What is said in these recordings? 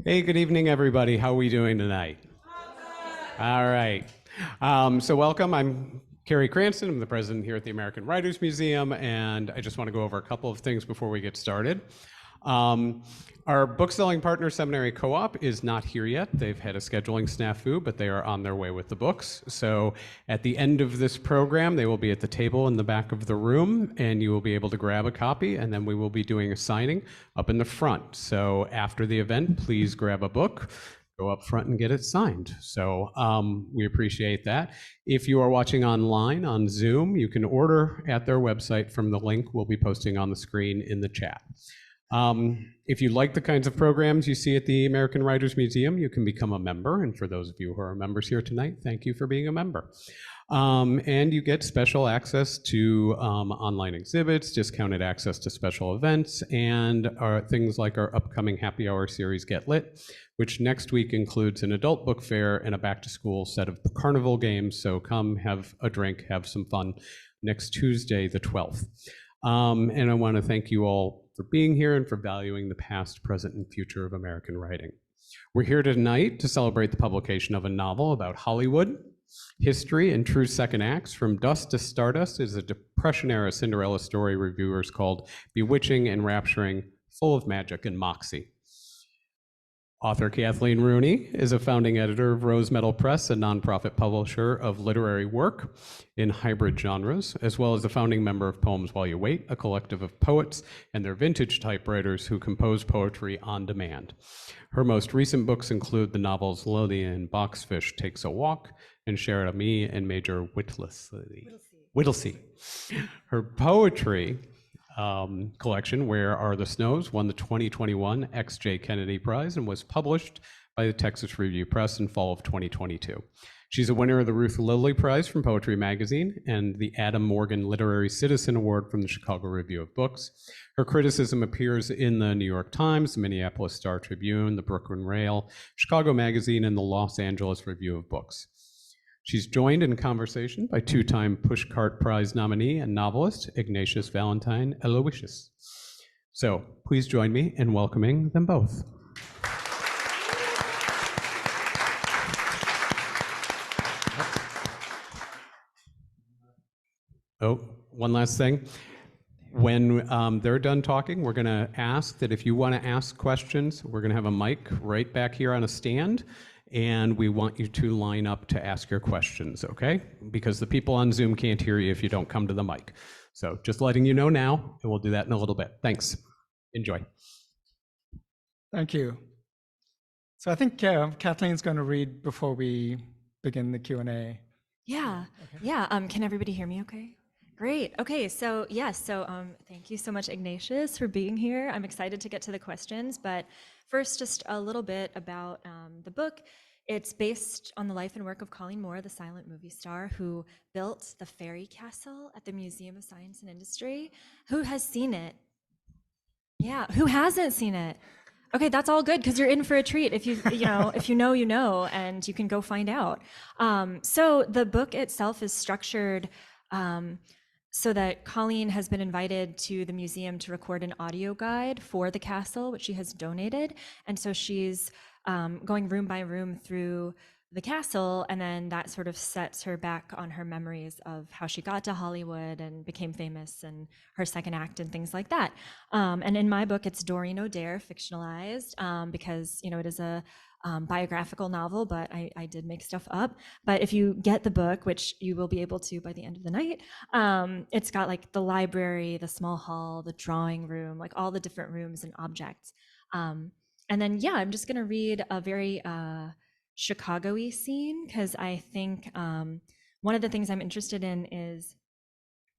Hey, good evening, everybody. How are we doing tonight? All right. So welcome. I'm Kerry Cranston. I'm the president here at the American Writers Museum, and I just want to go over a couple of things before we get started. Our book-selling partner, Seminary Co-op, is not here yet. They've had a scheduling snafu, but they are on their way with the books. So at the end of this program, they will be at the table in the back of the room, and you will be able to grab a copy, and then we will be doing a signing up in the front. So after the event, please grab a book, go up front and get it signed. So we appreciate that. If you are watching online on Zoom, you can order at their website from the link we'll be posting on the screen in the chat. If you like the kinds of programs you see at the American Writers Museum, you can become a member. And for those of you who are members here tonight, thank you for being a member. And you get special access to online exhibits, discounted access to special events, and things like our upcoming happy hour series, Get Lit, which next week includes an adult book fair and a back-to-school set of carnival games. So come have a drink, have some fun next Tuesday, the 12th. And I want to thank you all for being here and for valuing the past, present, and future of American writing. We're here tonight to celebrate the publication of a novel about Hollywood, history, and true second acts. From Dust to Stardust is a Depression-era Cinderella story reviewers called bewitching, enrapturing, full of magic and moxie. Author Kathleen Rooney is a founding editor of Rose Metal Press, a nonprofit publisher of literary work in hybrid genres, as well as a founding member of Poems While You Wait, a collective of poets and their vintage typewriters who compose poetry on demand. Her most recent books include the novels Lillian Boxfish Takes a Walk and Share It a Me and Major Whittlesey. Her poetry collection, Where Are the Snows, won the 2021 X.J. Kennedy Prize and was published by the Texas Review Press in fall of 2022. She's a winner of the Ruth Lilly Prize from Poetry Magazine and the Adam Morgan Literary Citizen Award from the Chicago Review of Books. Her criticism appears in the New York Times, the Minneapolis Star-Tribune, the Brooklyn Rail, Chicago Magazine, and the Los Angeles Review of Books. She's joined in conversation by two-time Pushcart Prize nominee and novelist Ignatius Valentine Aloysius. So please join me in welcoming them both. Oh, one last thing. When they're done talking, we're going to ask that if you want to ask questions, we're going to have a mic right back here on a stand. And we want you to line up to ask your questions, okay? Because the people on Zoom can't hear you if you don't come to the mic. So just letting you know now, and we'll do that in a little bit. Thanks. Enjoy. Thank you. So I think Kathleen's going to read before we begin the Q&A. Yeah, okay. Yeah. Can everybody hear me okay? Great. Okay, so yes, thank you so much, Ignatius, for being here. I'm excited to get to the questions, but first, just a little bit about the book. It's based on the life and work of Colleen Moore, the silent movie star who built the fairy castle at the Museum of Science and Industry. Who has seen it? Yeah, who hasn't seen it? Okay, that's all good because you're in for a treat if if you know, and you can go find out. So the book itself is structured so that Colleen has been invited to the museum to record an audio guide for the castle, which she has donated. And so she's going room by room through the castle, and then that sort of sets her back on her memories of how she got to Hollywood and became famous and her second act and things like that. And in my book, it's Doreen O'Dare, fictionalized, because it is a biographical novel, but I did make stuff up. But if you get the book, which you will be able to by the end of the night, it's got like the library, the small hall, the drawing room, like all the different rooms and objects. And then, yeah, I'm just gonna read a very Chicago-y scene because I think one of the things I'm interested in is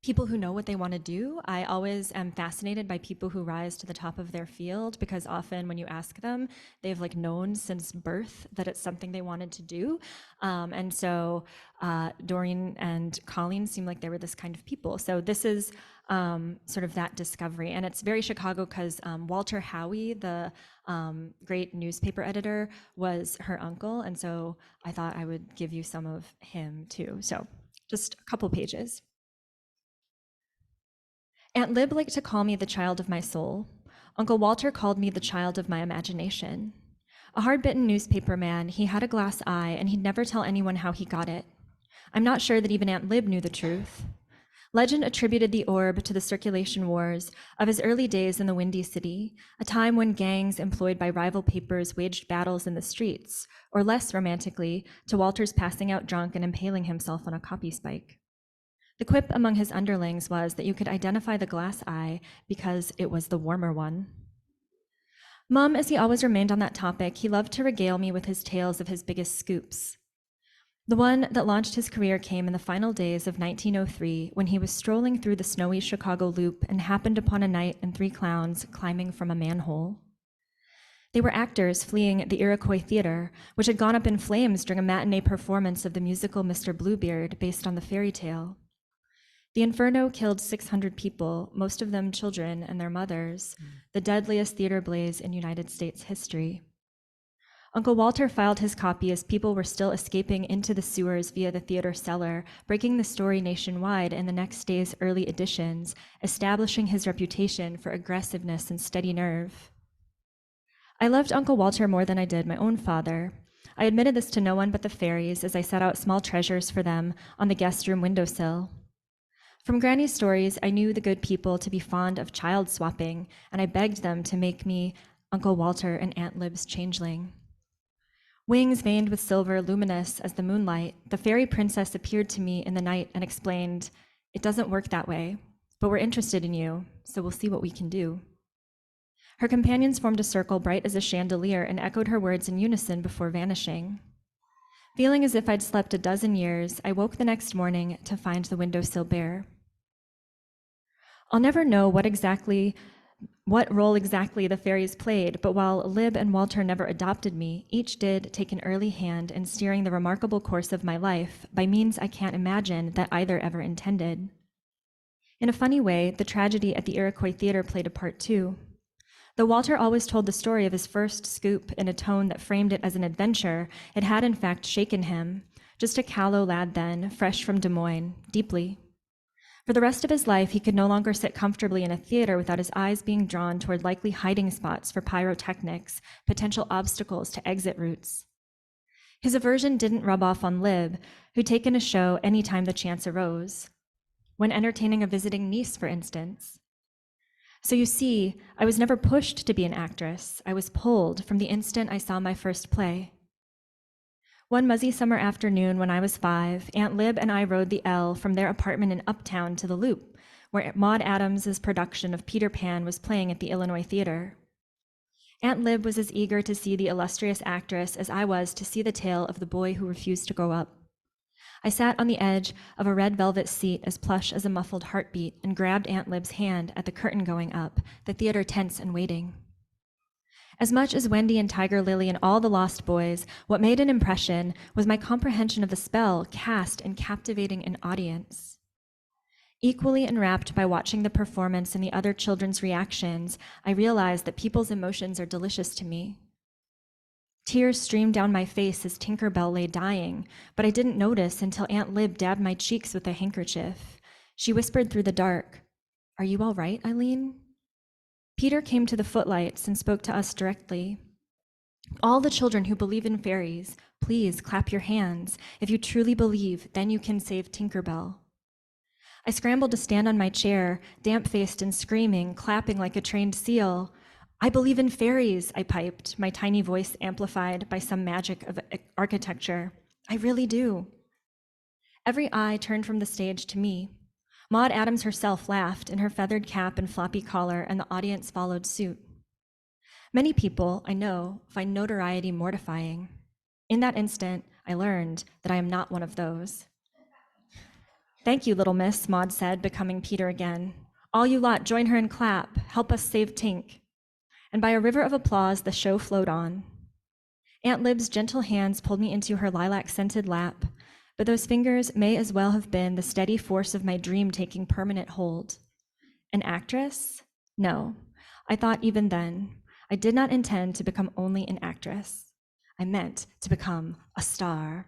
people who know what they want to do. I always am fascinated by people who rise to the top of their field because often when you ask them, they've like known since birth that it's something they wanted to do. And so Doreen and Colleen seem like they were this kind of people. So this is sort of that discovery. And it's very Chicago because Walter Howie, the great newspaper editor, was her uncle. And so I thought I would give you some of him too. So just a couple pages. Aunt Lib liked to call me the child of my soul. Uncle Walter called me the child of my imagination. A hard-bitten newspaper man, he had a glass eye, and he'd never tell anyone how he got it. I'm not sure that even Aunt Lib knew the truth. Legend attributed the orb to the circulation wars of his early days in the Windy City, a time when gangs employed by rival papers waged battles in the streets, or less romantically, to Walter's passing out drunk and impaling himself on a copy spike. The quip among his underlings was that you could identify the glass eye because it was the warmer one. Mum, as he always remained on that topic, he loved to regale me with his tales of his biggest scoops. The one that launched his career came in the final days of 1903 when he was strolling through the snowy Chicago Loop and happened upon a knight and 3 clowns climbing from a manhole. They were actors fleeing the Iroquois Theater, which had gone up in flames during a matinee performance of the musical Mr. Bluebeard based on the fairy tale. The inferno killed 600 people, most of them children and their mothers, the deadliest theater blaze in United States history. Uncle Walter filed his copy as people were still escaping into the sewers via the theater cellar, breaking the story nationwide in the next day's early editions, establishing his reputation for aggressiveness and steady nerve. I loved Uncle Walter more than I did my own father. I admitted this to no one but the fairies as I set out small treasures for them on the guest room windowsill. From Granny's stories, I knew the good people to be fond of child swapping, and I begged them to make me Uncle Walter and Aunt Lib's changeling. Wings veined with silver, luminous as the moonlight, the fairy princess appeared to me in the night and explained, "It doesn't work that way, but we're interested in you, so we'll see what we can do." Her companions formed a circle bright as a chandelier and echoed her words in unison before vanishing. Feeling as if I'd slept a dozen years, I woke the next morning to find the windowsill bare. I'll never know what role exactly the fairies played, but while Lib and Walter never adopted me, each did take an early hand in steering the remarkable course of my life by means I can't imagine that either ever intended. In a funny way, the tragedy at the Iroquois Theater played a part too. Though Walter always told the story of his first scoop in a tone that framed it as an adventure, it had in fact shaken him, just a callow lad then, fresh from Des Moines, deeply. For the rest of his life, he could no longer sit comfortably in a theater without his eyes being drawn toward likely hiding spots for pyrotechnics, potential obstacles to exit routes. His aversion didn't rub off on Lib, who'd taken a show any time the chance arose. When entertaining a visiting niece, for instance. So you see, I was never pushed to be an actress. I was pulled from the instant I saw my first play. One muzzy summer afternoon when I was 5, Aunt Lib and I rode the L from their apartment in Uptown to the Loop, where Maude Adams's production of Peter Pan was playing at the Illinois Theater. Aunt Lib was as eager to see the illustrious actress as I was to see the tale of the boy who refused to grow up. I sat on the edge of a red velvet seat as plush as a muffled heartbeat and grabbed Aunt Lib's hand at the curtain going up, the theater tense and waiting. As much as Wendy and Tiger Lily and all the Lost Boys, what made an impression was my comprehension of the spell cast in captivating an audience. Equally enwrapped by watching the performance and the other children's reactions, I realized that people's emotions are delicious to me. Tears streamed down my face as Tinker Bell lay dying, but I didn't notice until Aunt Lib dabbed my cheeks with a handkerchief. She whispered through the dark, "Are you all right, Eileen?" Peter came to the footlights and spoke to us directly. "All the children who believe in fairies, please clap your hands. If you truly believe, then you can save Tinker Bell." I scrambled to stand on my chair, damp-faced and screaming, clapping like a trained seal. "I believe in fairies," I piped, my tiny voice amplified by some magic of architecture. "I really do." Every eye turned from the stage to me. Maude Adams herself laughed in her feathered cap and floppy collar, and the audience followed suit. Many people, I know, find notoriety mortifying. In that instant, I learned that I am not one of those. "Thank you, little miss," Maude said, becoming Peter again. "All you lot, join her and clap. Help us save Tink." And by a river of applause, the show flowed on. Aunt Lib's gentle hands pulled me into her lilac-scented lap, but those fingers may as well have been the steady force of my dream taking permanent hold. An actress? No. I thought even then, I did not intend to become only an actress. I meant to become a star.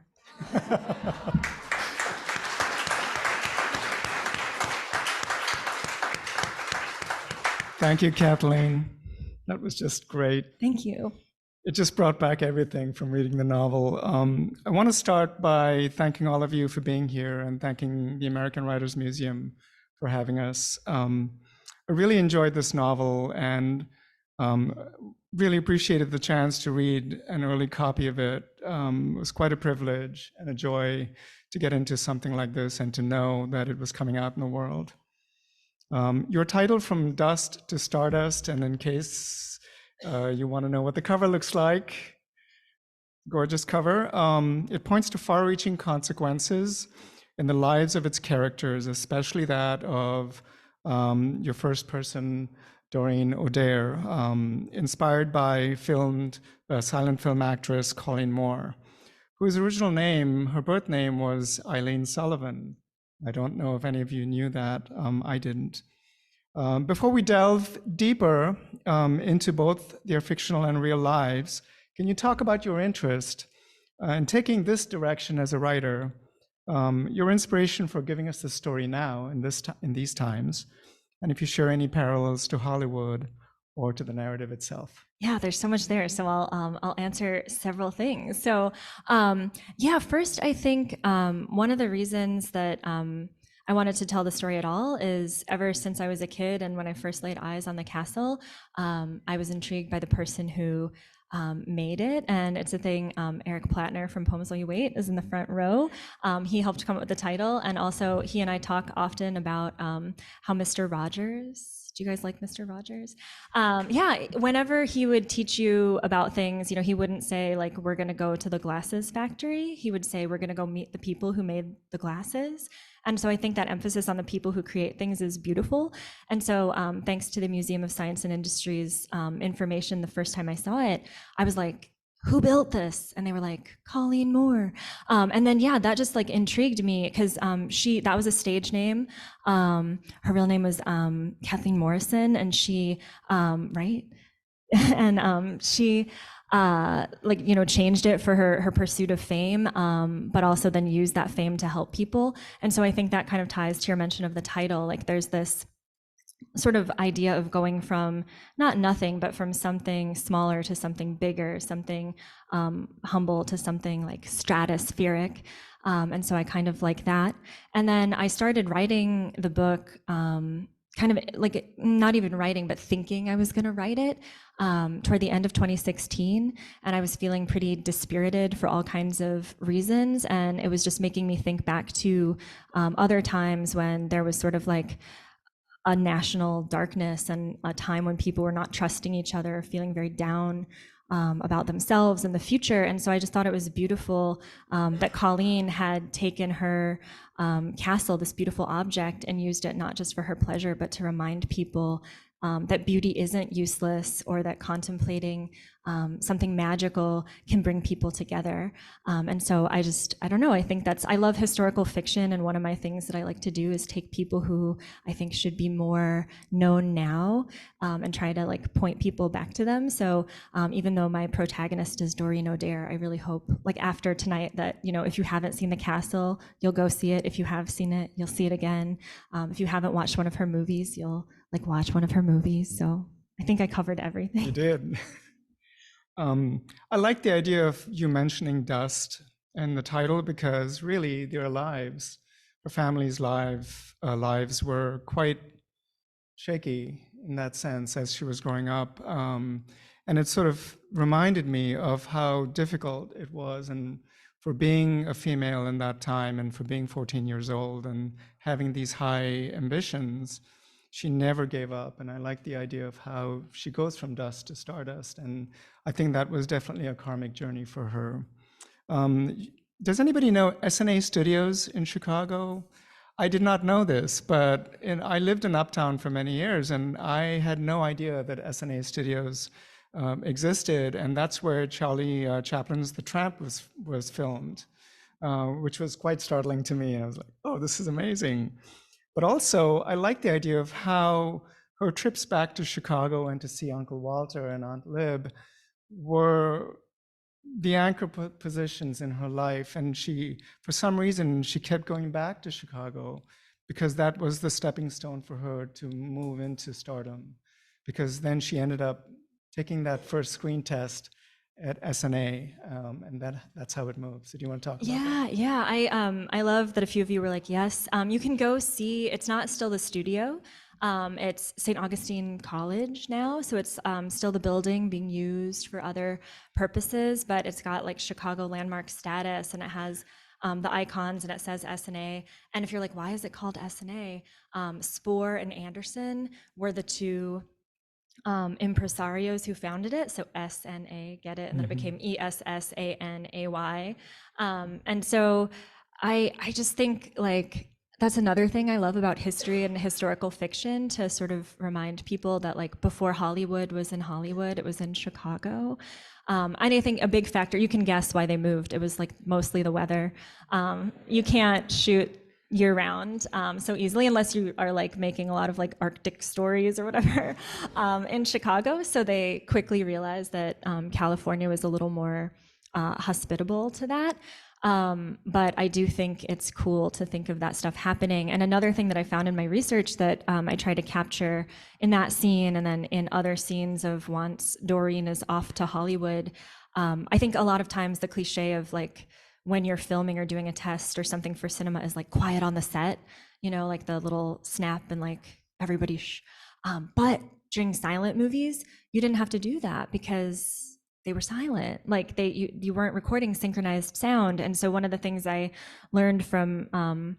Thank you, Kathleen. That was just great. Thank you. It just brought back everything from reading the novel. I want to start by thanking all of you for being here and thanking the American Writers Museum for having us. I really enjoyed this novel and really appreciated the chance to read an early copy of it. It was quite a privilege and a joy to get into something like this and to know that it was coming out in the world. Your title, From Dust to Stardust, and in case you want to know what the cover looks like, gorgeous cover. It points to far-reaching consequences in the lives of its characters, especially that of your first person, Doreen O'Dare, inspired by silent film actress Colleen Moore, whose original name, her birth name, was Eileen Sullivan. I don't know if any of you knew that. I didn't. Before we delve deeper into both their fictional and real lives, can you talk about your interest in taking this direction as a writer, your inspiration for giving us this story now in these times, and if you share any parallels to Hollywood or to the narrative itself? Yeah, there's so much there. So I'll answer several things. So first, I think one of the reasons that I wanted to tell the story at all is ever since I was a kid and when I first laid eyes on the castle, I was intrigued by the person who made it. And it's a thing, Eric Plattner from Poems While You Wait is in the front row. He helped come up with the title. And also he and I talk often about how Mr. Rogers, do you guys like Mr. Rogers? Whenever he would teach you about things, he wouldn't say like, we're gonna go to the glasses factory. He would say, we're gonna go meet the people who made the glasses. And so I think that emphasis on the people who create things is beautiful. And so thanks to the Museum of Science and Industry's information, the first time I saw it, I was like, who built this? And they were like, Colleen Moore. And then, that just like intrigued me because that was a stage name. Her real name was Kathleen Morrison, and she, right? And she, changed it for her pursuit of fame, but also then used that fame to help people. And so I think that kind of ties to your mention of the title. Like there's this sort of idea of going from not nothing, but from something smaller to something bigger, something humble to something like stratospheric. And so I kind of like that. And then I started writing the book, kind of like not even writing, but thinking I was going to write it toward the end of 2016. And I was feeling pretty dispirited for all kinds of reasons. And it was just making me think back to other times when there was sort of like a national darkness and a time when people were not trusting each other, feeling very down about themselves and the future. And so I just thought it was beautiful that Colleen had taken her castle, this beautiful object, and used it not just for her pleasure, but to remind people that beauty isn't useless, or that contemplating something magical can bring people together. And so I don't know, I think I love historical fiction, and one of my things that I like to do is take people who I think should be more known now and try to like point people back to them. So even though my protagonist is Doreen O'Dare, I really hope like after tonight that, if you haven't seen The Castle, you'll go see it. If you have seen it, you'll see it again. If you haven't watched one of her movies, you'll like watch one of her movies. So I think I covered everything. You did. I like the idea of you mentioning dust and the title, because really their lives, her family's lives were quite shaky in that sense as she was growing up. And it sort of reminded me of how difficult it was, and for being a female in that time and for being 14 years old and having these high ambitions, she never gave up. And I like the idea of how she goes from dust to stardust. And I think that was definitely a karmic journey for her. Does anybody know SNA Studios in Chicago? I did not know this, but I lived in Uptown for many years, and I had no idea that SNA Studios existed. And that's where Charlie Chaplin's The Tramp was filmed, which was quite startling to me. I was like, oh, this is amazing. But also, I like the idea of how her trips back to Chicago and to see Uncle Walter and Aunt Lib were the anchor positions in her life. And for some reason, she kept going back to Chicago because that was the stepping stone for her to move into stardom. Because then she ended up taking that first screen test at SNA, and that's how it moves. So do you want to talk about that? Yeah. I love that a few of you were like, yes. You can go see. It's not still the studio. It's St. Augustine College now, so it's still the building being used for other purposes, but it's got like Chicago landmark status, and it has the icons, and it says SNA. And if you're like, why is it called SNA? Spohr and Anderson were the two impresarios who founded it, so SNA, get it, and then it became ESSANAY. And so I just think like that's another thing I love about history and historical fiction, to sort of remind people that like before Hollywood was in Hollywood, it was in Chicago. And I think a big factor, you can guess why they moved. It was like mostly the weather. You can't shoot year round so easily unless you are like making a lot of like Arctic stories or whatever in Chicago. So they quickly realized that California was a little more hospitable to that. But I do think it's cool to think of that stuff happening. And another thing that I found in my research that I try to capture in that scene and then in other scenes of once Doreen is off to Hollywood, I think a lot of times the cliche of like when you're filming or doing a test or something for cinema is like quiet on the set, you know, like the little snap and like everybody shh. But during silent movies, you didn't have to do that because they were silent. Like you weren't recording synchronized sound. And so one of the things I learned from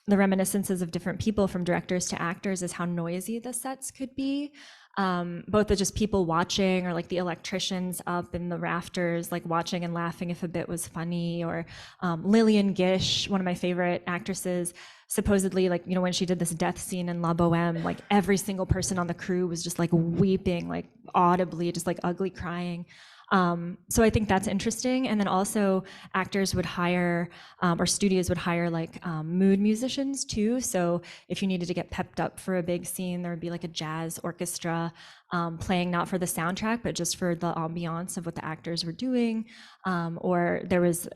the reminiscences of different people, from directors to actors, is how noisy the sets could be. Both the just people watching, or like the electricians up in the rafters, like watching and laughing if a bit was funny, or Lillian Gish, one of my favorite actresses, supposedly, like, you know, when she did this death scene in La Boheme, like every single person on the crew was just like weeping, like audibly, just like ugly crying. So I think that's interesting. And then also actors would hire, or studios would hire like mood musicians too. So if you needed to get pepped up for a big scene, there would be like a jazz orchestra playing not for the soundtrack, but just for the ambiance of what the actors were doing. Or there was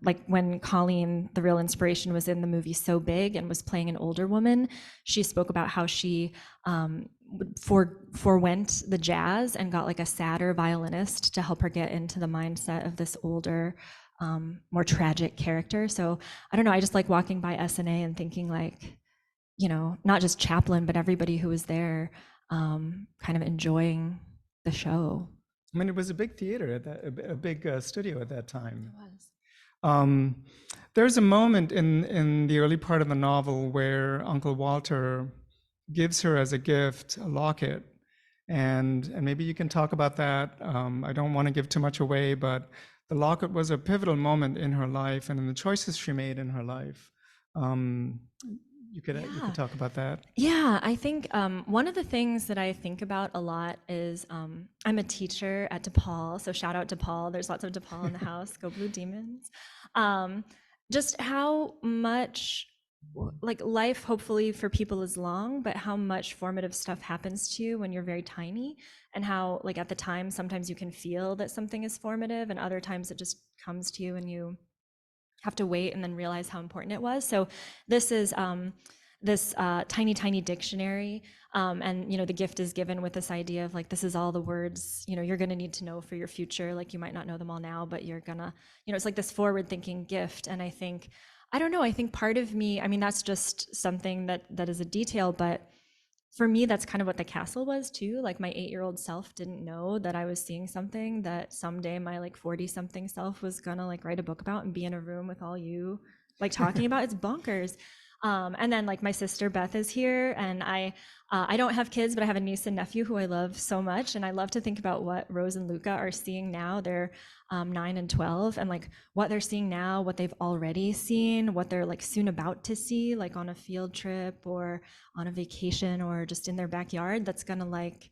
like when Colleen, the real inspiration, was in the movie So Big and was playing an older woman, she spoke about how she forewent the jazz and got like a sadder violinist to help her get into the mindset of this older, more tragic character. So I don't know, I just like walking by SNA and thinking like, you know, not just Chaplin, but everybody who was there kind of enjoying the show. I mean, it was a big theater at that, a big studio at that time. It was. There's a moment in the early part of the novel where Uncle Walter gives her as a gift a locket, and maybe you can talk about that. I don't want to give too much away, but the locket was a pivotal moment in her life and in the choices she made in her life. You could talk about that. Yeah, I think one of the things that I think about a lot is I'm a teacher at DePaul, so shout out DePaul. There's lots of DePaul in the house. Go Blue Demons. Just how much like life hopefully for people is long, but how much formative stuff happens to you when you're very tiny, and how like at the time sometimes you can feel that something is formative, and other times it just comes to you and you have to wait and then realize how important it was. So this is this tiny dictionary, and you know the gift is given with this idea of like, this is all the words, you know, you're going to need to know for your future. Like you might not know them all now, but you're gonna, you know, it's like this forward thinking gift. And I think, I don't know, I think part of me, I mean, that's just something that is a detail, but for me, that's kind of what the castle was too. Like my 8-year-old self didn't know that I was seeing something that someday my like 40-something self was gonna like write a book about and be in a room with all you like talking about. It's bonkers. And then like my sister Beth is here, and I don't have kids, but I have a niece and nephew who I love so much, and I love to think about what Rose and Luca are seeing now. They're 9 and 12, and like what they're seeing now, what they've already seen, what they're like soon about to see, like on a field trip or on a vacation or just in their backyard, that's gonna like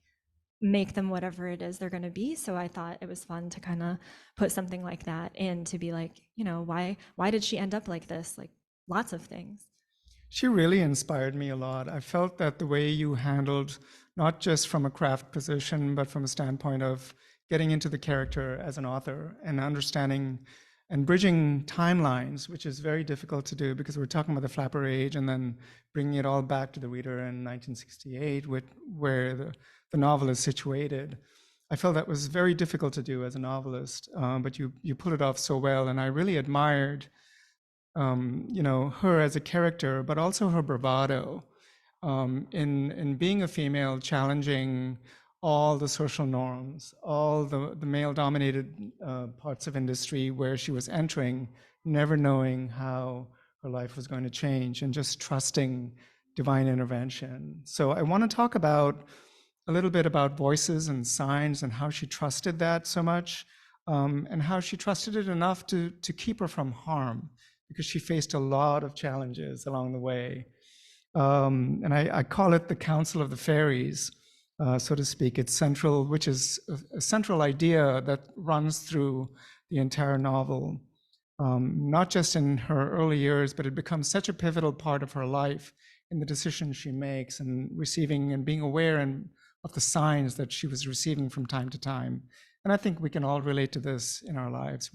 make them whatever it is they're gonna be. So I thought it was fun to kind of put something like that in, to be like, you know, why did she end up like this? Like lots of things. She really inspired me a lot. I felt that the way you handled, not just from a craft position, but from a standpoint of getting into the character as an author and understanding and bridging timelines, which is very difficult to do because we're talking about the Flapper Age and then bringing it all back to the reader in 1968, where the novel is situated. I felt that was very difficult to do as a novelist, but you pulled it off so well, and I really admired, her as a character, but also her bravado in being a female, challenging all the social norms, all the male-dominated parts of industry where she was entering, never knowing how her life was going to change, and just trusting divine intervention. So I want to talk about a little bit about voices and signs and how she trusted that so much, and how she trusted it enough to keep her from harm, because she faced a lot of challenges along the way. And I call it the Council of the Fairies, so to speak. It's central, which is a central idea that runs through the entire novel, not just in her early years, but it becomes such a pivotal part of her life in the decisions she makes, and receiving and being aware of the signs that she was receiving from time to time. And I think we can all relate to this in our lives.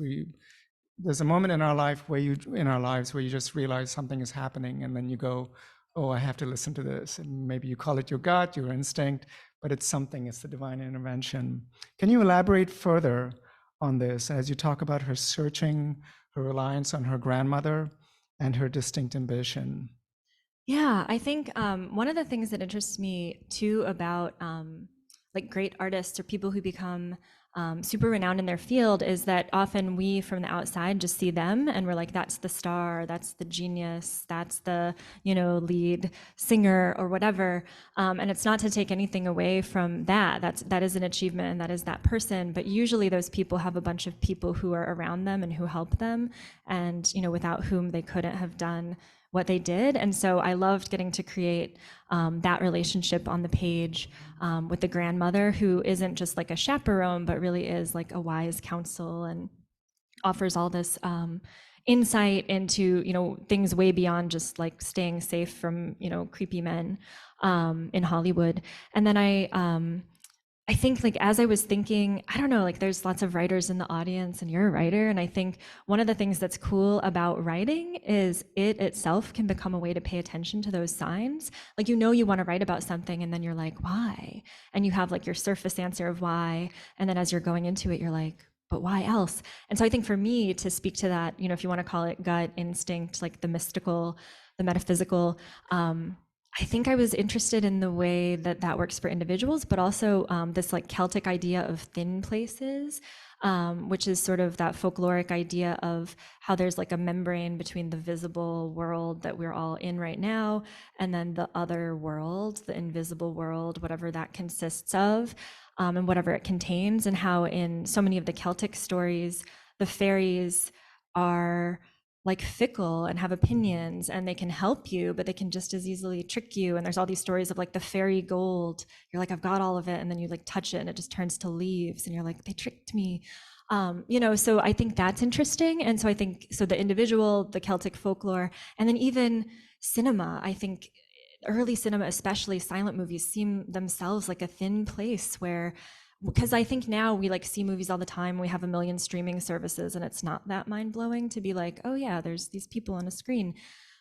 There's a moment in our lives where you just realize something is happening, and then you go, oh, I have to listen to this. And maybe you call it your gut, your instinct, but it's something, it's the divine intervention. Can you elaborate further on this as you talk about her searching, her reliance on her grandmother, and her distinct ambition? Yeah, I think one of the things that interests me too about like great artists or people who become super renowned in their field is that often we from the outside just see them and we're like, that's the star, that's the genius, that's the, lead singer or whatever. And it's not to take anything away from that. That is an achievement and that is that person. But usually those people have a bunch of people who are around them and who help them, and without whom they couldn't have done what they did. And so I loved getting to create that relationship on the page with the grandmother, who isn't just like a chaperone, but really is like a wise counsel and offers all this insight into, things way beyond just like staying safe from, creepy men in Hollywood. And then I think like as I was thinking, I don't know, like there's lots of writers in the audience and you're a writer. And I think one of the things that's cool about writing is it itself can become a way to pay attention to those signs. Like, you want to write about something and then you're like, why? And you have like your surface answer of why. And then as you're going into it, you're like, but why else? And so I think for me to speak to that, if you want to call it gut instinct, like the mystical, the metaphysical, I think I was interested in the way that that works for individuals, but also this like Celtic idea of thin places, which is sort of that folkloric idea of how there's like a membrane between the visible world that we're all in right now, and then the other world, the invisible world, whatever that consists of, and whatever it contains, and how in so many of the Celtic stories, the fairies are like fickle and have opinions, and they can help you, but they can just as easily trick you. And there's all these stories of like the fairy gold. You're like, I've got all of it. And then you like touch it and it just turns to leaves. And you're like, they tricked me. So I think that's interesting. And so I think, so the individual, the Celtic folklore, and then even cinema, I think early cinema, especially silent movies, seem themselves like a thin place where, because I think now we like see movies all the time. We have a million streaming services and it's not that mind-blowing to be like, oh yeah, there's these people on a screen.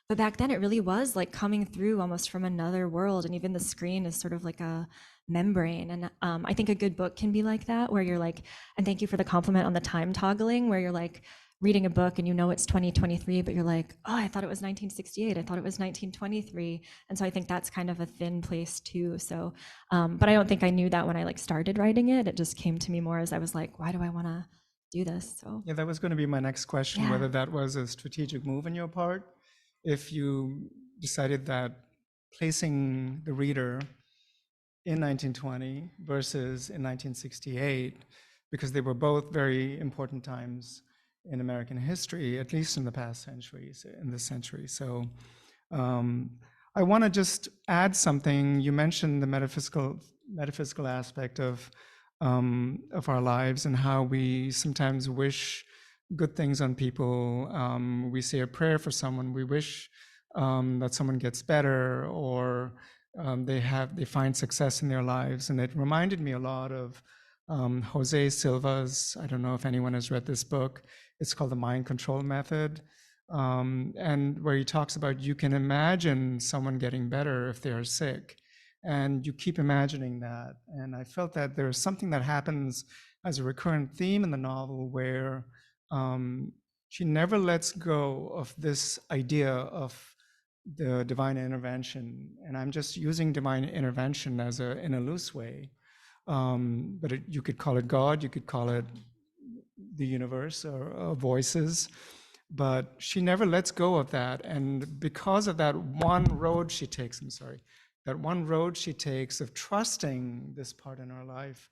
But back then it really was like coming through almost from another world. And even the screen is sort of like a membrane. And I think a good book can be like that, where you're like, and thank you for the compliment on the time toggling, where you're like reading a book and it's 2023, but you're like, oh, I thought it was 1968. I thought it was 1923. And so I think that's kind of a thin place too. So, but I don't think I knew that when I like started writing it. It just came to me more as I was like, why do I want to do this? So yeah, that was going to be my next question, Yeah. whether that was a strategic move on your part, if you decided that placing the reader in 1920 versus in 1968, because they were both very important times in American history, at least in the past centuries, in this century. So I want to just add something. You mentioned the metaphysical aspect of our lives and how we sometimes wish good things on people. We say a prayer for someone. We wish that someone gets better, or they find success in their lives. And it reminded me a lot of Jose Silva's, I don't know if anyone has read this book. It's called The Mind Control Method. And where he talks about, you can imagine someone getting better if they are sick. and you keep imagining that. And I felt that there's something that happens as a recurrent theme in the novel where she never lets go of this idea of the divine intervention. And I'm just using divine intervention as in a loose way. But you could call it God, you could call it the universe or voices, but she never lets go of that. And because of that one road she takes, that one road she takes of trusting this part in her life,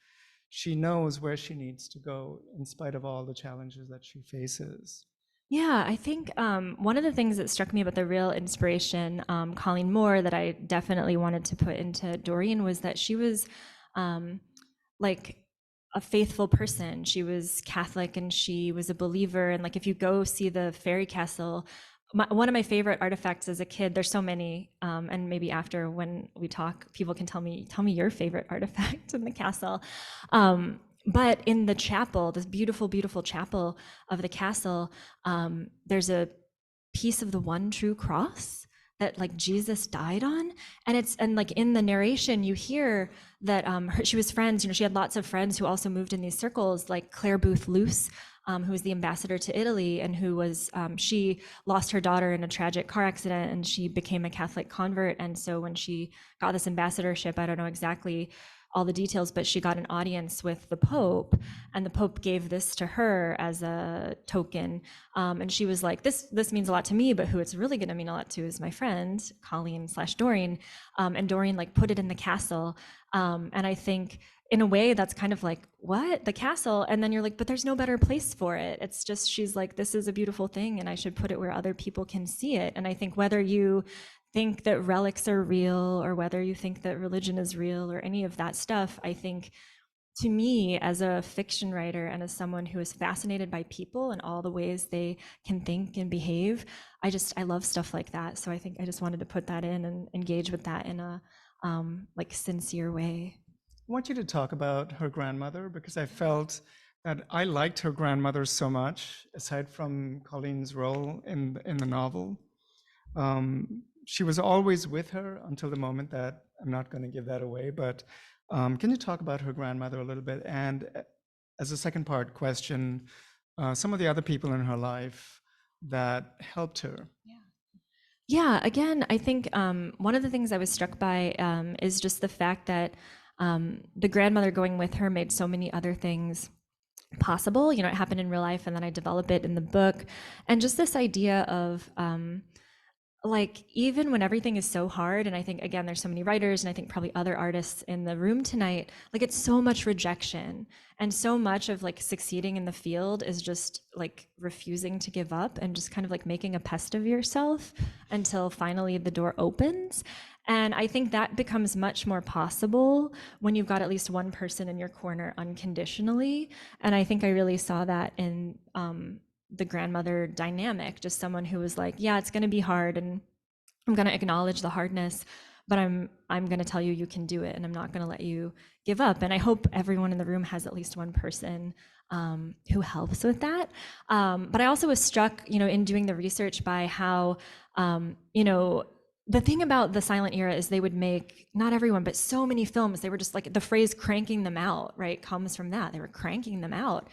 she knows where she needs to go in spite of all the challenges that she faces. Yeah, I think one of the things that struck me about the real inspiration, Colleen Moore, that I definitely wanted to put into Doreen was that she was like a faithful person. She was Catholic and she was a believer. And like if you go see the fairy castle, one of my favorite artifacts as a kid, there's so many, and maybe after when we talk, people can tell me your favorite artifact in the castle. But in the chapel, this beautiful, beautiful chapel of the castle, there's a piece of the one true cross that like Jesus died on. And like in the narration, you hear that she was friends, she had lots of friends who also moved in these circles, like Claire Booth Luce, who was the ambassador to Italy and who was, she lost her daughter in a tragic car accident and she became a Catholic convert. And so when she got this ambassadorship, I don't know exactly all the details, but she got an audience with the Pope, and the Pope gave this to her as a token. And she was like, this means a lot to me, but who it's really going to mean a lot to is my friend, Colleen/Doreen. And Doreen like put it in the castle. And I think in a way that's kind of like, what? The castle? And then you're like, but there's no better place for it. It's just, she's like, this is a beautiful thing and I should put it where other people can see it. And I think whether you think that relics are real or whether you think that religion is real or any of that stuff, I think to me as a fiction writer and as someone who is fascinated by people and all the ways they can think and behave, I love stuff like that. So I think I just wanted to put that in and engage with that in a like sincere way. I want you to talk about her grandmother because I felt that I liked her grandmother so much, aside from Colleen's role in the novel. She was always with her until the moment that, I'm not going to give that away, but can you talk about her grandmother a little bit? And as a second part question, some of the other people in her life that helped her. Yeah, again, I think one of the things I was struck by is just the fact that the grandmother going with her made so many other things possible. It happened in real life and then I develop it in the book. And just this idea of like, even when everything is so hard, and I think, again, there's so many writers and I think probably other artists in the room tonight, like it's so much rejection and so much of like succeeding in the field is just like refusing to give up and just kind of like making a pest of yourself until finally the door opens. And I think that becomes much more possible when you've got at least one person in your corner unconditionally. And I think I really saw that in the grandmother dynamic, just someone who was like, yeah, it's going to be hard and I'm going to acknowledge the hardness, but I'm going to tell you you can do it and I'm not going to let you give up. And I hope everyone in the room has at least one person who helps with that. But I also was struck, in doing the research by how, the thing about the silent era is they would make, not everyone, but so many films, they were just like, the phrase cranking them out, right, comes from that. They were cranking them out.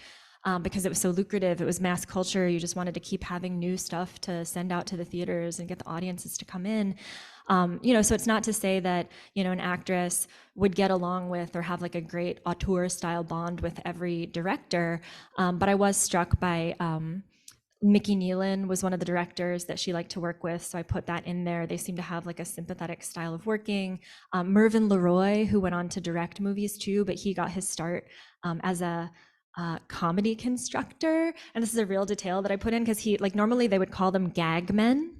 Because it was so lucrative, it was mass culture. You just wanted to keep having new stuff to send out to the theaters and get the audiences to come in. So it's not to say that, an actress would get along with or have like a great auteur style bond with every director. But I was struck by Mickey Nealon was one of the directors that she liked to work with. So I put that in there. They seem to have like a sympathetic style of working. Mervyn LeRoy, who went on to direct movies too, but he got his start as a comedy constructor. And this is a real detail that I put in because he, like, normally they would call them gag men.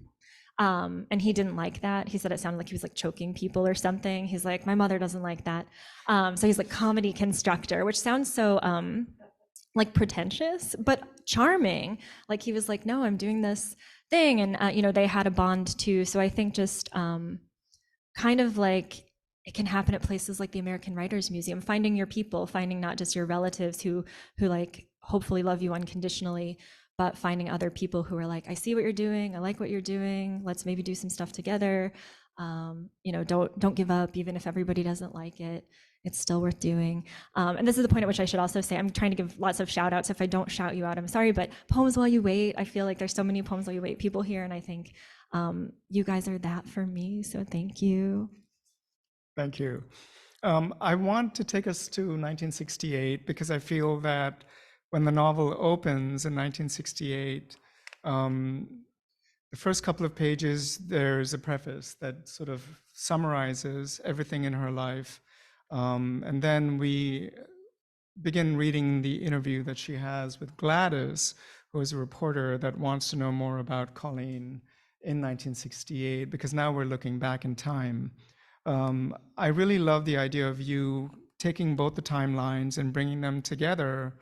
And he didn't like that. He said it sounded like he was like choking people or something. He's like, my mother doesn't like that. So he's like comedy constructor, which sounds so like pretentious, but charming. Like he was like, no, I'm doing this thing. And, they had a bond too. So I think just kind of like, it can happen at places like the American Writers Museum, finding your people, finding not just your relatives who like hopefully love you unconditionally, but finding other people who are like, I see what you're doing, I like what you're doing, let's maybe do some stuff together. Don't give up, even if everybody doesn't like it. It's still worth doing. And this is the point at which I should also say, I'm trying to give lots of shout outs. If I don't shout you out, I'm sorry, but Poems While You Wait, I feel like there's so many Poems While You Wait people here, and I think you guys are that for me, so thank you. Thank you. I want to take us to 1968 because I feel that when the novel opens in 1968, the first couple of pages, there's a preface that sort of summarizes everything in her life. And then we begin reading the interview that she has with Gladys, who is a reporter that wants to know more about Colleen in 1968, because now we're looking back in time. I really love the idea of you taking both the timelines and bringing them together.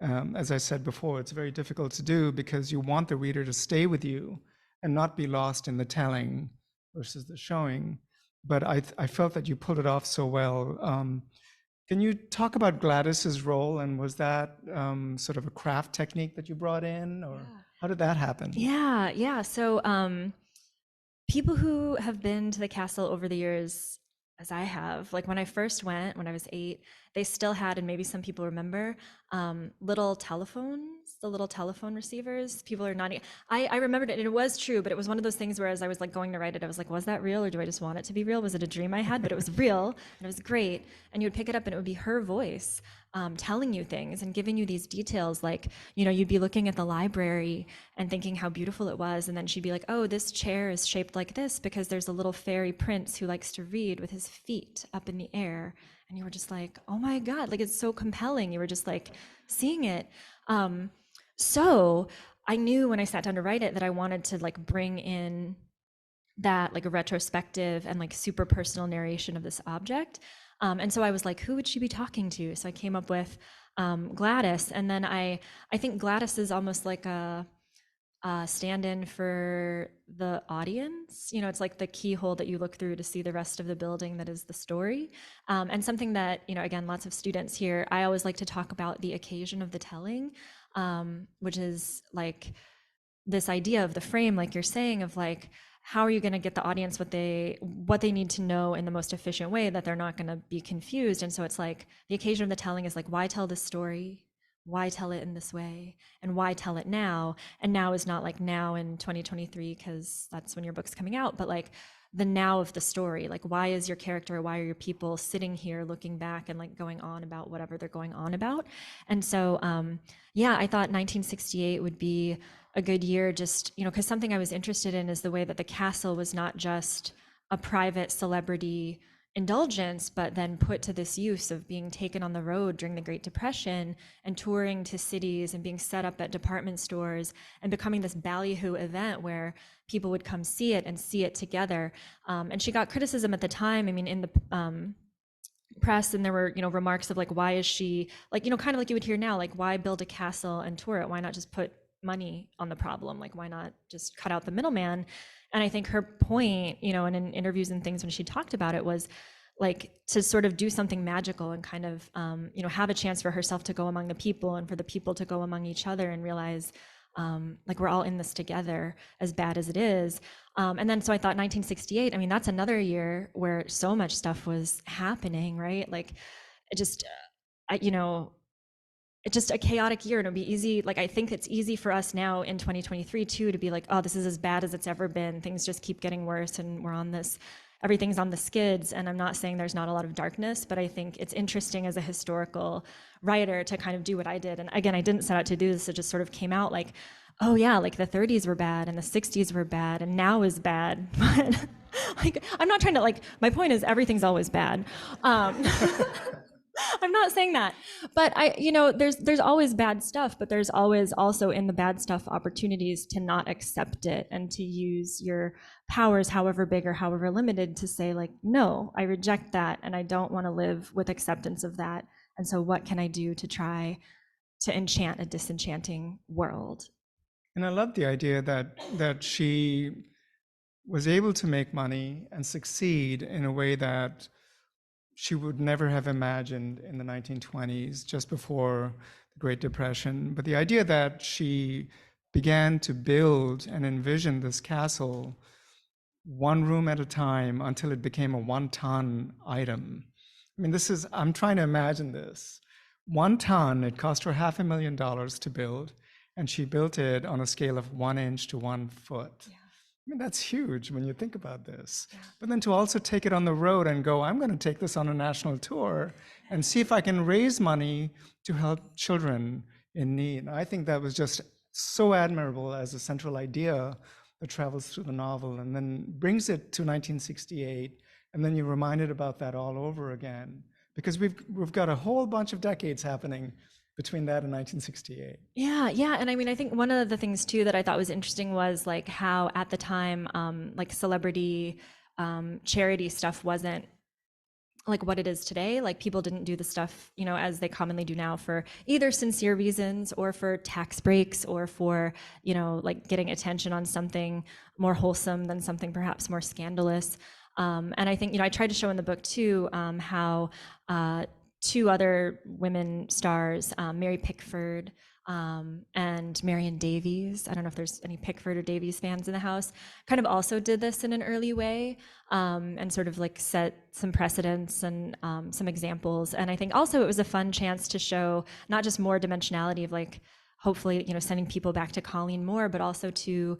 As I said before, it's very difficult to do because you want the reader to stay with you and not be lost in the telling versus the showing. But I felt that you pulled it off so well. Can you talk about Gladys's role, and was that sort of a craft technique that you brought in, or how did that happen? Yeah. So people who have been to the castle over the years, as I have, like when I first went, when I was 8, they still had, and maybe some people remember, little telephones, the little telephone receivers. People are nodding. I remembered it, and it was true, but it was one of those things where as I was like going to write it, I was like, was that real, or do I just want it to be real? Was it a dream I had? But it was real, and it was great. And you would pick it up, and it would be her voice telling you things and giving you these details. Like, you'd be looking at the library and thinking how beautiful it was, and then she'd be like, oh, this chair is shaped like this because there's a little fairy prince who likes to read with his feet up in the air. And you were just like, oh my God, like it's so compelling. You were just like seeing it. So I knew when I sat down to write it that I wanted to like bring in that like a retrospective and like super personal narration of this object. And so I was like, who would she be talking to? So I came up with Gladys. And then I think Gladys is almost like a stand-in for the audience. It's like the keyhole that you look through to see the rest of the building that is the story. And something that, again, lots of students here, I always like to talk about the occasion of the telling, which is like this idea of the frame, like you're saying, of like, how are you going to get the audience what they need to know in the most efficient way that they're not going to be confused? And so it's like the occasion of the telling is like, why tell this story? Why tell it in this way? And why tell it now? And now is not like now in 2023, because that's when your book's coming out, but like the now of the story. Like, why is your character, why are your people sitting here looking back and like going on about whatever they're going on about? And so, I thought 1968 would be a good year, just, because something I was interested in is the way that the castle was not just a private celebrity indulgence, but then put to this use of being taken on the road during the Great Depression and touring to cities and being set up at department stores and becoming this ballyhoo event where people would come see it and see it together. And she got criticism at the time, in the press, and there were, remarks of like, why is she, like, kind of like you would hear now, like, why build a castle and tour it? Why not just put money on the problem? Like, why not just cut out the middleman? And I think her point, and in interviews and things when she talked about it, was like to sort of do something magical and kind of, have a chance for herself to go among the people and for the people to go among each other and realize, like, we're all in this together, as bad as it is. And then so I thought 1968, that's another year where so much stuff was happening, right? Like, it just, it's just a chaotic year, and it'll be easy. Like, I think it's easy for us now in 2023 too, to be like, oh, this is as bad as it's ever been. Things just keep getting worse, and we're on this, everything's on the skids. And I'm not saying there's not a lot of darkness, but I think it's interesting as a historical writer to kind of do what I did. And again, I didn't set out to do this. It just sort of came out like, oh yeah, like the 30s were bad and the 60s were bad and now is bad. But like, I'm not trying to, like, my point is everything's always bad. I'm not saying that, but there's always bad stuff, but there's always also in the bad stuff opportunities to not accept it and to use your powers, however big or however limited, to say like, no, I reject that and I don't want to live with acceptance of that. And so what can I do to try to enchant a disenchanting world? And I love the idea that she was able to make money and succeed in a way that she would never have imagined in the 1920s, just before the Great Depression. But the idea that she began to build and envision this castle one room at a time until it became a 1-ton item. I mean, I'm trying to imagine this. 1 ton, it cost her $500,000 to build, and she built it on a scale of 1 inch to 1 foot. Yeah. I mean, that's huge when you think about this. Yeah. But then to also take it on the road and go, I'm going to take this on a national tour and see if I can raise money to help children in need. I think that was just so admirable as a central idea that travels through the novel and then brings it to 1968. And then you're reminded about that all over again, because we've got a whole bunch of decades happening between that and 1968. Yeah. And I mean, I think one of the things too that I thought was interesting was like how at the time, like celebrity charity stuff wasn't like what it is today. Like people didn't do the stuff, you know, as they commonly do now for either sincere reasons or for tax breaks or for, you know, like getting attention on something more wholesome than something perhaps more scandalous. And I think, you know, I tried to show in the book too how 2 other women stars, Mary Pickford and Marion Davies, I don't know if there's any Pickford or Davies fans in the house, kind of also did this in an early way and sort of like set some precedents and some examples. And I think also it was a fun chance to show not just more dimensionality of like, hopefully, you know, sending people back to Colleen more, but also to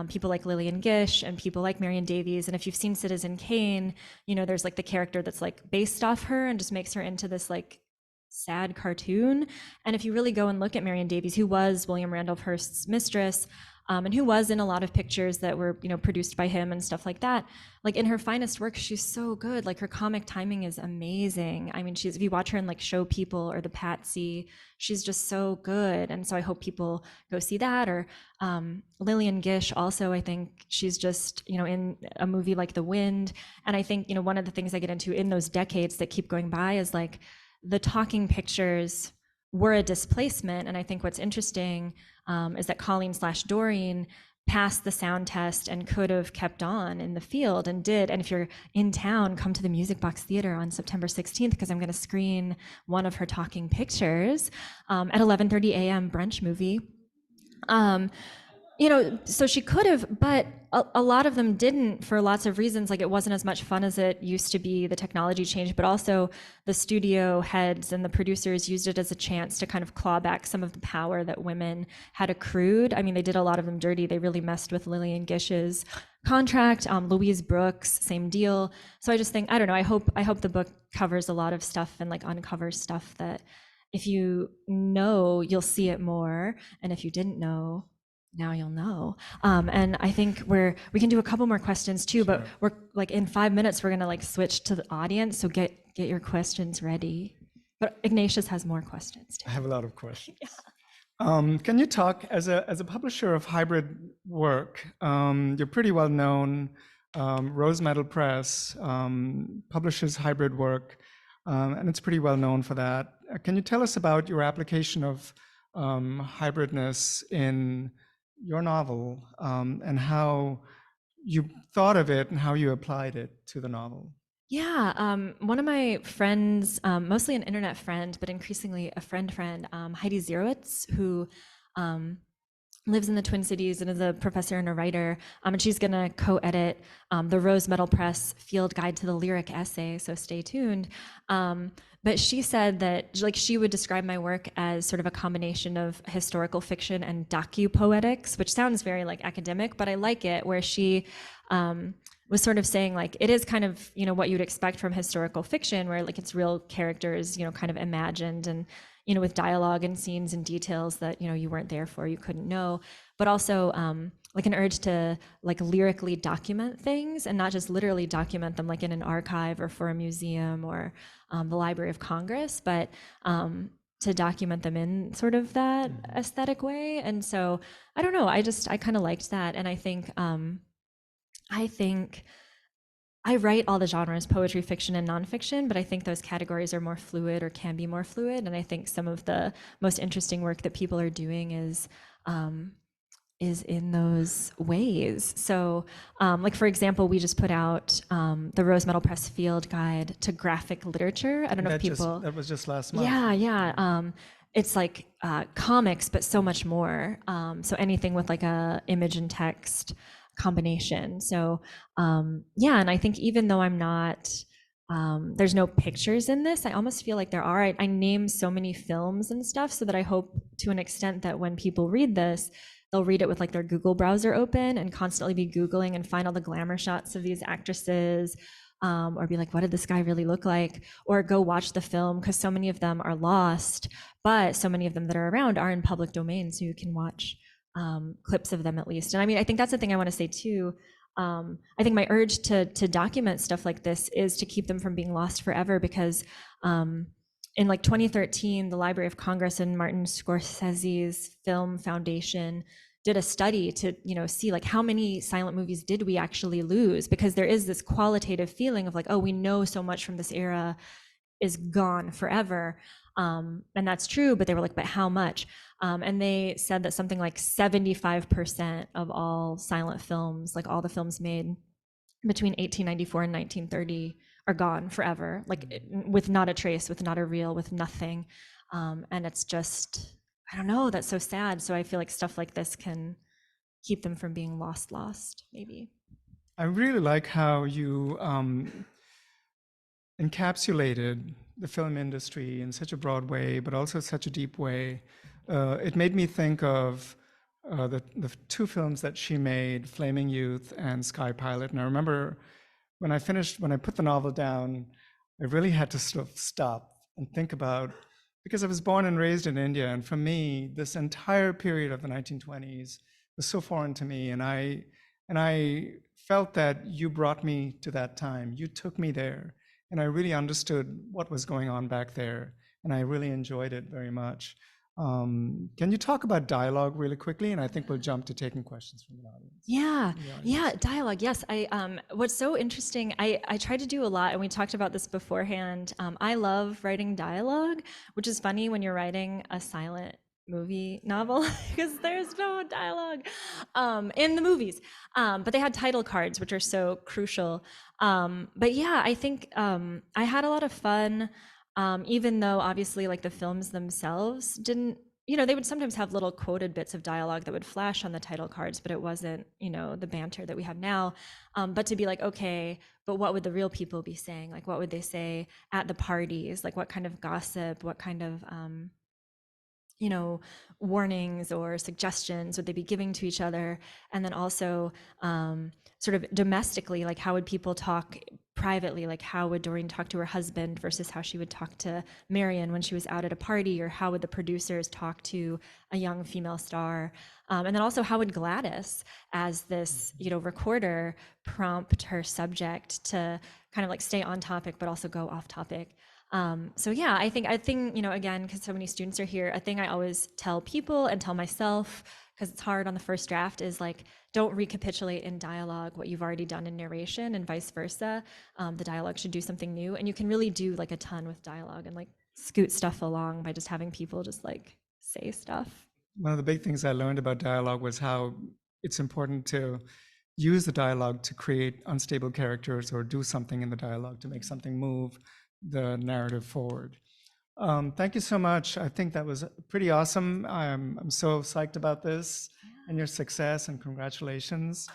people like Lillian Gish and people like Marion Davies. And if you've seen Citizen Kane, you know, there's like the character that's like based off her and just makes her into this like sad cartoon. And if you really go and look at Marion Davies, who was William Randolph Hearst's mistress, and who was in a lot of pictures that were, you know, produced by him and stuff like that. Like in her finest work, she's so good. Like her comic timing is amazing. I mean, if you watch her in like Show People or The Patsy, she's just so good. And so I hope people go see that. Or Lillian Gish also, I think she's just, you know, in a movie like The Wind. And I think, you know, one of the things I get into in those decades that keep going by is like the talking pictures were a displacement. And I think what's interesting is that Colleen/Doreen passed the sound test and could have kept on in the field and did. And if you're in town, come to the Music Box Theater on September 16th, because I'm going to screen one of her talking pictures at 11:30 a.m. brunch movie. You know, so she could have, but a lot of them didn't for lots of reasons. Like it wasn't as much fun as it used to be. The technology changed, but also the studio heads and the producers used it as a chance to kind of claw back some of the power that women had accrued. I mean, they did a lot of them dirty. They really messed with Lillian Gish's contract. Louise Brooks, same deal. So I just think, I don't know, I hope the book covers a lot of stuff and like uncovers stuff that if you know, you'll see it more. And if you didn't know, now you'll know. And I think we can do a couple more questions too, but we're like in 5 minutes, we're gonna like switch to the audience. So get your questions ready. But Ignatius has more questions too. I have a lot of questions. Yeah. Can you talk as a publisher of hybrid work? You're pretty well known. Rose Metal Press publishes hybrid work, and it's pretty well known for that. Can you tell us about your application of hybridness in your novel and how you thought of it and how you applied it to the novel? Yeah, one of my friends, mostly an internet friend, but increasingly a friend, Heidi Zierowitz, who lives in the Twin Cities and is a professor and a writer, and she's gonna co-edit the Rose Metal Press Field Guide to the Lyric Essay, so stay tuned. But she said that like she would describe my work as sort of a combination of historical fiction and docu-poetics, which sounds very like academic, but I like it, where she was sort of saying like it is kind of, you know, what you'd expect from historical fiction, where like it's real characters, you know, kind of imagined and, you know, with dialogue and scenes and details that, you know, you weren't there for, you couldn't know, but also like an urge to like lyrically document things and not just literally document them like in an archive or for a museum or the Library of Congress, but to document them in sort of that aesthetic way. And so I don't know, I kind of liked that. And I think I write all the genres, poetry, fiction, and nonfiction, but I think those categories are more fluid or can be more fluid. And I think some of the most interesting work that people are doing is in those ways. So like, for example, we just put out the Rose Metal Press Field Guide to Graphic Literature. I don't know if people... That was just last month. Yeah. it's like comics, but so much more. So anything with like a image and text combination. So yeah, and I think even though I'm not, there's no pictures in this, I almost feel like there are. I name so many films and stuff so that I hope to an extent that when people read this, they'll read it with like their Google browser open and constantly be Googling and find all the glamour shots of these actresses, or be like, what did this guy really look like? Or go watch the film, because so many of them are lost, but so many of them that are around are in public domain, so you can watch clips of them at least. And I mean, I think that's the thing I want to say too. I think my urge to document stuff like this is to keep them from being lost forever, because in like 2013, the Library of Congress and Martin Scorsese's Film Foundation did a study to, you know, see like how many silent movies did we actually lose, because there is this qualitative feeling of like, oh, we know so much from this era is gone forever. And that's true, but they were like, but how much? And they said that something like 75% of all silent films, like all the films made between 1894 and 1930, are gone forever, like with not a trace, with not a reel, with nothing. And it's just, I don't know, that's so sad. So I feel like stuff like this can keep them from being lost, maybe. I really like how you encapsulated the film industry in such a broad way, but also such a deep way. It made me think of the two films that she made, Flaming Youth and Sky Pilot. And I remember when I put the novel down, I really had to sort of stop and think about, because I was born and raised in India, and for me, this entire period of the 1920s was so foreign to me, and I felt that you brought me to that time. You took me there, and I really understood what was going on back there, and I really enjoyed it very much. Can you talk about dialogue really quickly? And I think we'll jump to taking questions from the audience. Yeah, dialogue. Yes, what's so interesting, I tried to do a lot, and we talked about this beforehand. I love writing dialogue, which is funny when you're writing a silent movie novel, because there's no dialogue in the movies. But they had title cards, which are so crucial. But yeah, I think I had a lot of fun. Even though obviously like the films themselves didn't, you know, they would sometimes have little quoted bits of dialogue that would flash on the title cards, but it wasn't, you know, the banter that we have now. But to be like, okay, but what would the real people be saying? Like, what would they say at the parties? Like, what kind of gossip, what kind of, you know, warnings or suggestions would they be giving to each other? And then also sort of domestically, like how would people talk privately? Like how would Doreen talk to her husband versus how she would talk to Marion when she was out at a party? Or how would the producers talk to a young female star? And then also how would Gladys, as this, you know, recorder, prompt her subject to kind of like stay on topic but also go off topic? So yeah, I think, you know, again, because so many students are here, a thing I always tell people and tell myself, because it's hard on the first draft, is like, don't recapitulate in dialogue what you've already done in narration, and vice versa. The dialogue should do something new, and you can really do like a ton with dialogue and like scoot stuff along by just having people just like say stuff. One of the big things I learned about dialogue was how it's important to use the dialogue to create unstable characters or do something in the dialogue to make something move the narrative forward. Thank you so much. I think that was pretty awesome. I'm so psyched about this and your success, and congratulations.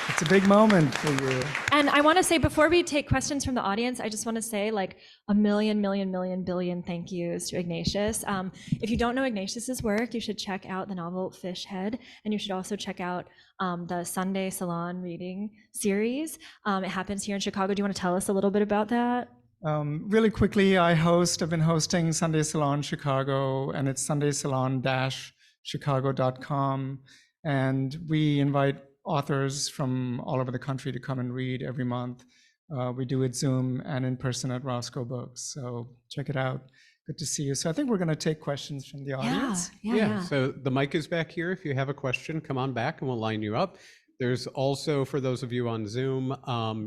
It's a big moment for you. And I want to say, before we take questions from the audience, I just want to say like a million billion thank yous to Ignatius. If you don't know Ignatius's work, you should check out the novel Fish Head, and you should also check out the Sunday Salon reading series. It happens here in Chicago. Do you want to tell us a little bit about that? Really quickly, I've been hosting Sunday Salon Chicago, and it's sundaysalon-chicago.com. And we invite authors from all over the country to come and read every month. We do it Zoom and in person at Roscoe Books. So check it out. Good to see you. So I think we're going to take questions from the audience. Yeah. So the mic is back here. If you have a question, come on back and we'll line you up. There's also, for those of you on Zoom,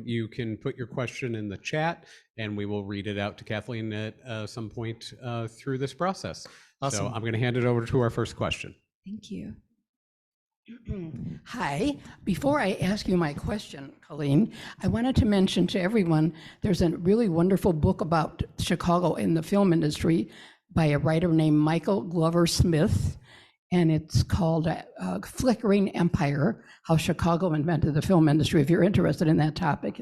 you can put your question in the chat and we will read it out to Kathleen at some point through this process. Awesome. So I'm going to hand it over to our first question. Thank you. Hi. Before I ask you my question, Colleen, I wanted to mention to everyone there's a really wonderful book about Chicago in the film industry by a writer named Michael Glover Smith, and it's called Flickering Empire, How Chicago Invented the Film Industry. If you're interested in that topic,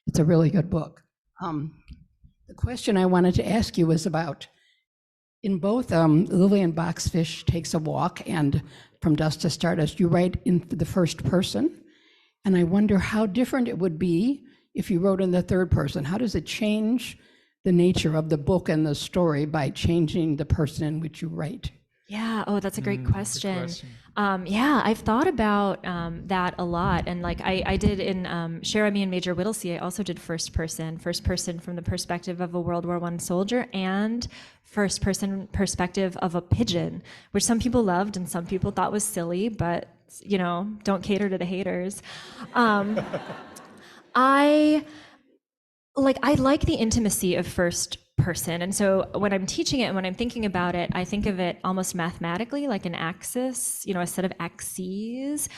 it's a really good book. The question I wanted to ask you is about, in both Lillian Boxfish Takes a Walk and From Dust to Stardust, you write in the first person, and I wonder how different it would be if you wrote in the third person. How does it change the nature of the book and the story by changing the person in which you write? Yeah, oh, that's a great question. Yeah, I've thought about that a lot. And like I did in Share Me and Major Whittlesey, I also did first person from the perspective of a World War I soldier, and first person perspective of a pigeon, which some people loved and some people thought was silly, but you know, don't cater to the haters. I like the intimacy of first person. And so when I'm teaching it and when I'm thinking about it, I think of it almost mathematically, like an axis, you know, a set of axes,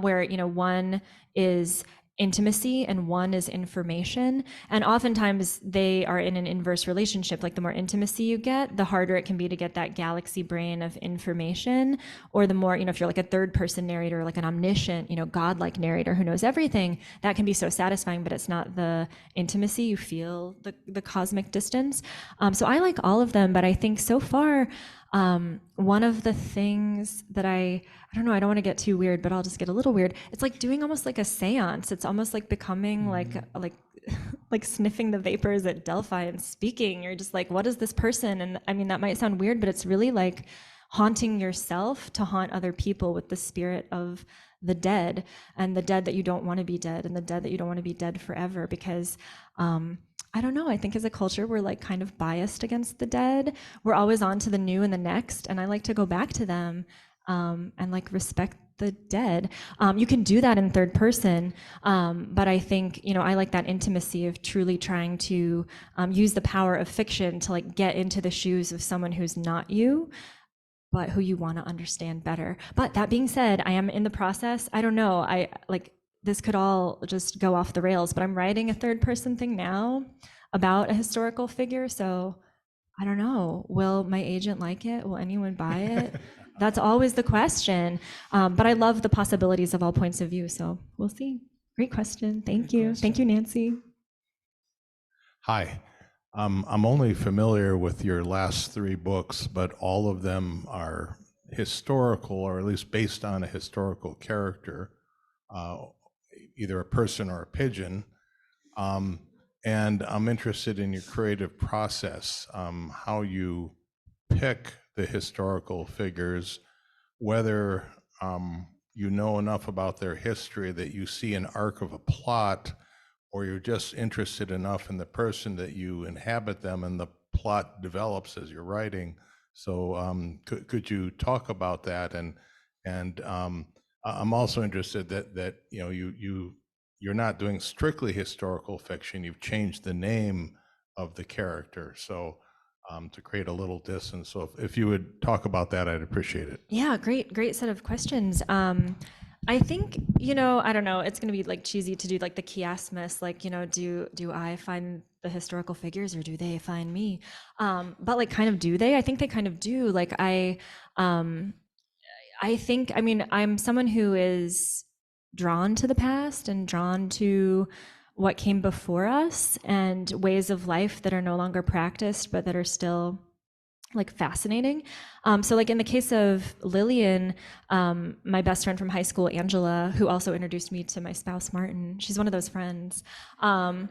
where, you know, one is intimacy and one is information. And oftentimes they are in an inverse relationship. Like the more intimacy you get, the harder it can be to get that galaxy brain of information, or the more, you know, if you're like a third person narrator, like an omniscient, you know, godlike narrator who knows everything, that can be so satisfying, but it's not the intimacy. You feel the cosmic distance. So I like all of them, but I think so far, one of the things that I don't know, I don't want to get too weird, but I'll just get a little weird. It's like doing almost like a seance. It's almost like becoming like sniffing the vapors at Delphi and speaking. You're just like, what is this person? And I mean, that might sound weird, but it's really like haunting yourself to haunt other people with the spirit of the dead, and the dead that you don't want to be dead, and the dead that you don't want to be dead forever. Because I don't know, I think as a culture, we're like kind of biased against the dead. We're always on to the new and the next, and I like to go back to them and like respect the dead. You can do that in third person, but I think, you know, I like that intimacy of truly trying to use the power of fiction to like get into the shoes of someone who's not you, but who you want to understand better. But that being said, I am in the process. I don't know, I like, this could all just go off the rails, but I'm writing a third person thing now about a historical figure. So I don't know, will my agent like it? Will anyone buy it? That's always the question. But I love the possibilities of all points of view. So we'll see. Great question. Thank you. Thank you, Nancy. Hi. I'm only familiar with your last three books, but all of them are historical, or at least based on a historical character, either a person or a pigeon. And I'm interested in your creative process, how you pick the historical figures, whether you know enough about their history that you see an arc of a plot, or you're just interested enough in the person that you inhabit them and the plot develops as you're writing. So could you talk about that? And I'm also interested that you know you're not doing strictly historical fiction. You've changed the name of the character, so to create a little distance. So if you would talk about that, I'd appreciate it. Yeah, great set of questions. I think, you know, I don't know, it's going to be like cheesy to do like the chiasmus, like, you know, do I find the historical figures or do they find me? But like, kind of do they? I think they kind of do. Like I think, I mean, I'm someone who is drawn to the past and drawn to what came before us and ways of life that are no longer practiced, but that are still like fascinating. So like in the case of Lillian, my best friend from high school, Angela, who also introduced me to my spouse, Martin, she's one of those friends. I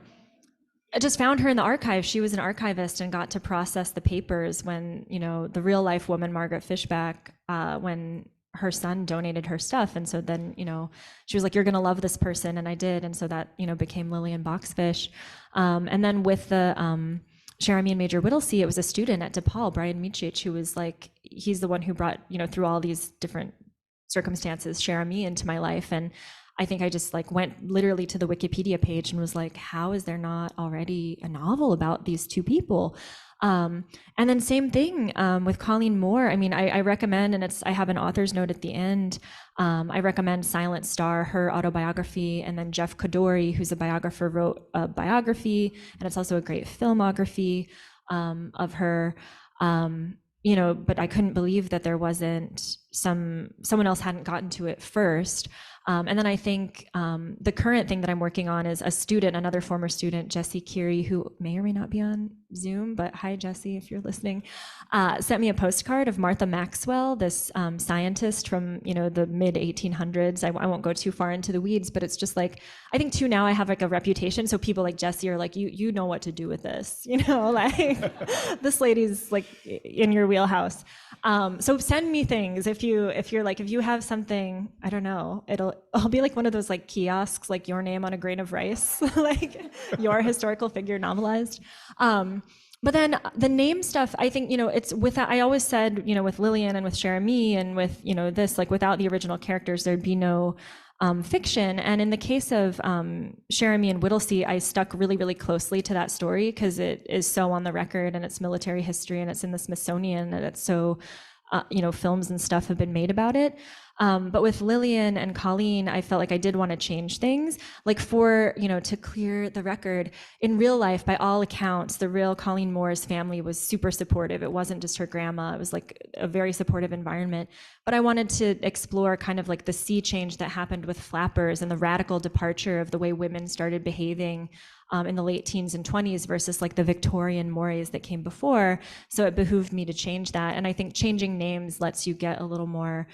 just found her in the archive. She was an archivist and got to process the papers when, you know, the real life woman, Margaret Fishback, when her son donated her stuff. And so then, you know, she was like, you're going to love this person. And I did. And so that, you know, became Lillian Boxfish. And then with the Share Me and Major Whittlesey, it was a student at DePaul, Brian Michich, who was like, he's the one who brought, you know, through all these different circumstances, Share Me into my life. And I think I just like went literally to the Wikipedia page and was like, how is there not already a novel about these two people? And then same thing with Colleen Moore. I mean, I recommend, and I have an author's note at the end. I recommend Silent Star, her autobiography, and then Jeff Kadori, who's a biographer, wrote a biography, and it's also a great filmography of her. You know, but I couldn't believe that there wasn't someone else hadn't gotten to it first. And then I think the current thing that I'm working on is a student, another former student, Jessie Curie, who may or may not be on Zoom, but hi, Jessie, if you're listening, sent me a postcard of Martha Maxwell, this scientist from, you know, the mid 1800s. I won't go too far into the weeds, but it's just like, I think too now I have like a reputation. So people like Jessie are like, you know what to do with this, you know, like this lady's like in your wheelhouse. So send me things if you have something, I don't know, I'll be like one of those like kiosks, like your name on a grain of rice, like your historical figure novelized. But then the name stuff, I think, you know, it's without, I always said, you know, with Lillian and with Jeremy and with, you know, this, like without the original characters, there'd be no fiction. And in the case of Jeremy and Whittlesey, I stuck really, really closely to that story because it is so on the record and it's military history and it's in the Smithsonian and it's so, you know, films and stuff have been made about it. But with Lillian and Colleen, I felt like I did want to change things, like for, you know, to clear the record. In real life, by all accounts, the real Colleen Moore's family was super supportive. It wasn't just her grandma. It was like a very supportive environment. But I wanted to explore kind of like the sea change that happened with flappers and the radical departure of the way women started behaving in the late teens and 20s versus like the Victorian mores that came before. So it behooved me to change that. And I think changing names lets you get a little more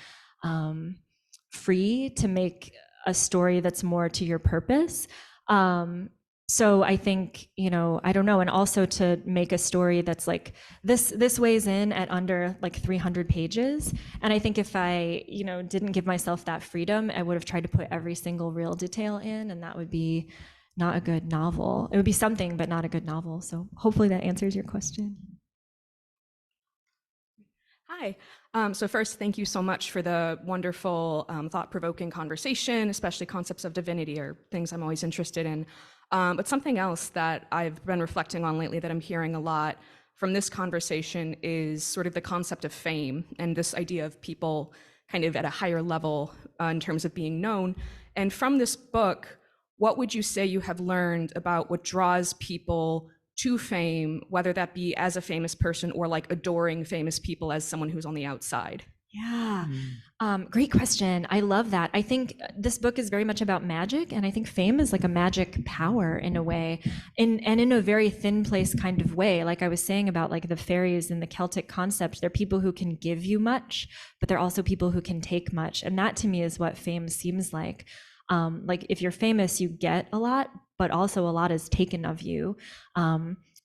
free to make a story that's more to your purpose. So I think, you know, I don't know, and also to make a story that's like this weighs in at under like 300 pages. And I think if I, you know, didn't give myself that freedom, I would have tried to put every single real detail in, and that would be not a good novel. It would be something, but not a good novel. So hopefully that answers your question. Hi. So first, thank you so much for the wonderful, thought-provoking conversation, especially concepts of divinity are things I'm always interested in. But something else that I've been reflecting on lately that I'm hearing a lot from this conversation is sort of the concept of fame and this idea of people kind of at a higher level in terms of being known. And from this book, what would you say you have learned about what draws people to fame, whether that be as a famous person or like adoring famous people as someone who's on the outside? Yeah, great question. I love that. I think this book is very much about magic, and I think fame is like a magic power in a way, and in a very thin place kind of way. Like I was saying about like the fairies and the Celtic concept, they're people who can give you much, but they're also people who can take much. And that to me is what fame seems like. Like if you're famous, you get a lot, but also a lot is taken of you.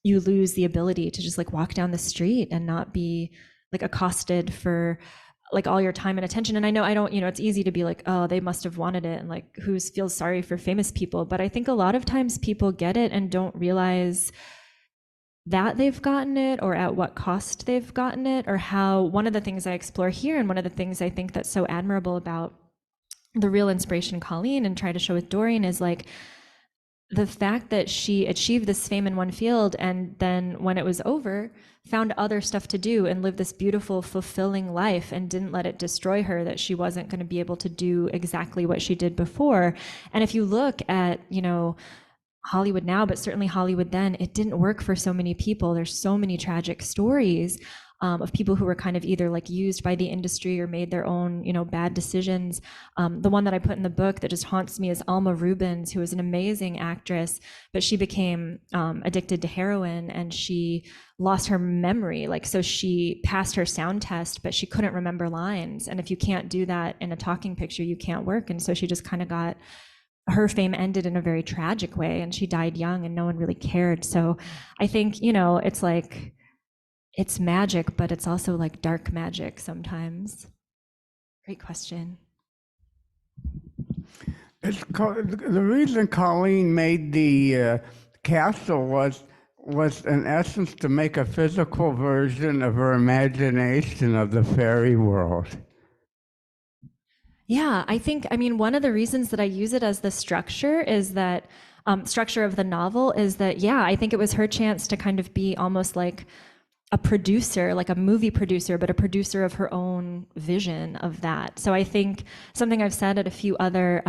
You lose the ability to just like walk down the street and not be like accosted for like all your time and attention. And I know I don't, you know, it's easy to be like, oh, they must have wanted it, and like who feels sorry for famous people. But I think a lot of times people get it and don't realize that they've gotten it or at what cost they've gotten it, or how. One of the things I explore here, and one of the things I think that's so admirable about the real inspiration Colleen and try to show with Doreen is like the fact that she achieved this fame in one field and then when it was over found other stuff to do and lived this beautiful, fulfilling life and didn't let it destroy her, that she wasn't going to be able to do exactly what she did before. And if you look at, you know, Hollywood now, but certainly Hollywood then, it didn't work for so many people. There's so many tragic stories of people who were kind of either like used by the industry or made their own, you know, bad decisions. The one that I put in the book that just haunts me is Alma Rubens, who is an amazing actress, but she became addicted to heroin and she lost her memory. Like, so she passed her sound test, but she couldn't remember lines. And if you can't do that in a talking picture, you can't work. And so she just kind of got, her fame ended in a very tragic way and she died young and no one really cared. So I think, you know, it's like, it's magic, but it's also like dark magic sometimes. Great question. The reason Colleen made the castle was in essence to make a physical version of her imagination of the fairy world. Yeah, I mean, one of the reasons that I use it as the structure is that, structure of the novel is that, yeah, I think it was her chance to kind of be almost like a producer, like a movie producer, but a producer of her own vision of that. So I think something I've said at a few other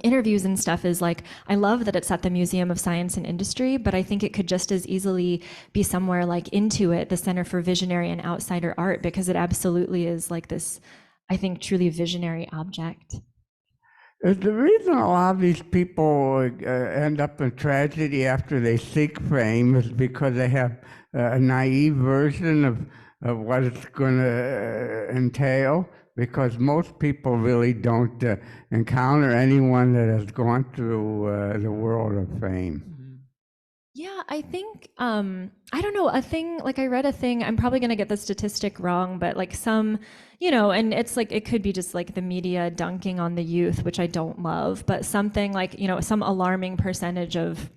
interviews and stuff is like, I love that it's at the Museum of Science and Industry, but I think it could just as easily be somewhere like Intuit, the Center for Visionary and Outsider Art, because it absolutely is like this, I think, truly visionary object. Is the reason a lot of these people end up in tragedy after they seek fame is because they have a naive version of what it's going to entail? Because most people really don't encounter anyone that has gone through the world of fame. Yeah, I think, I don't know, a thing, like I read a thing, I'm probably going to get the statistic wrong, but like some, you know, and it's like, it could be just like the media dunking on the youth, which I don't love, but something like, you know, some alarming percentage of,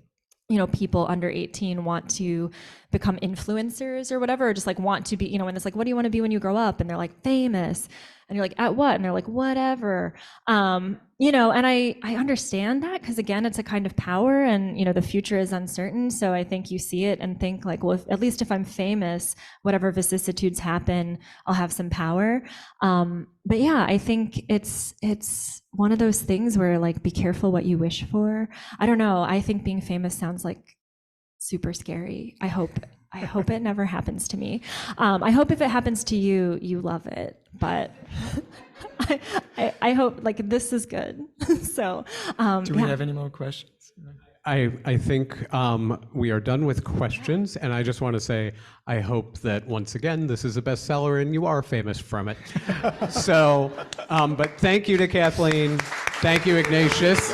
you know, people under 18 want to become influencers or whatever, or just like want to be, you know, and it's like, what do you want to be when you grow up? And they're like, famous. And you're like, at what? And they're like, whatever. You know, and I understand that because again, it's a kind of power and, you know, the future is uncertain. So I think you see it and think like, well, at least if I'm famous, whatever vicissitudes happen, I'll have some power. But yeah, I think it's one of those things where like, be careful what you wish for. I don't know. I think being famous sounds like super scary. I hope it never happens to me. I hope if it happens to you, you love it. But I hope like this is good. So Do we have any more questions? I think we are done with questions, and I just want to say I hope that once again this is a bestseller and you are famous from it. So, but thank you to Kathleen. Thank you, Ignatius.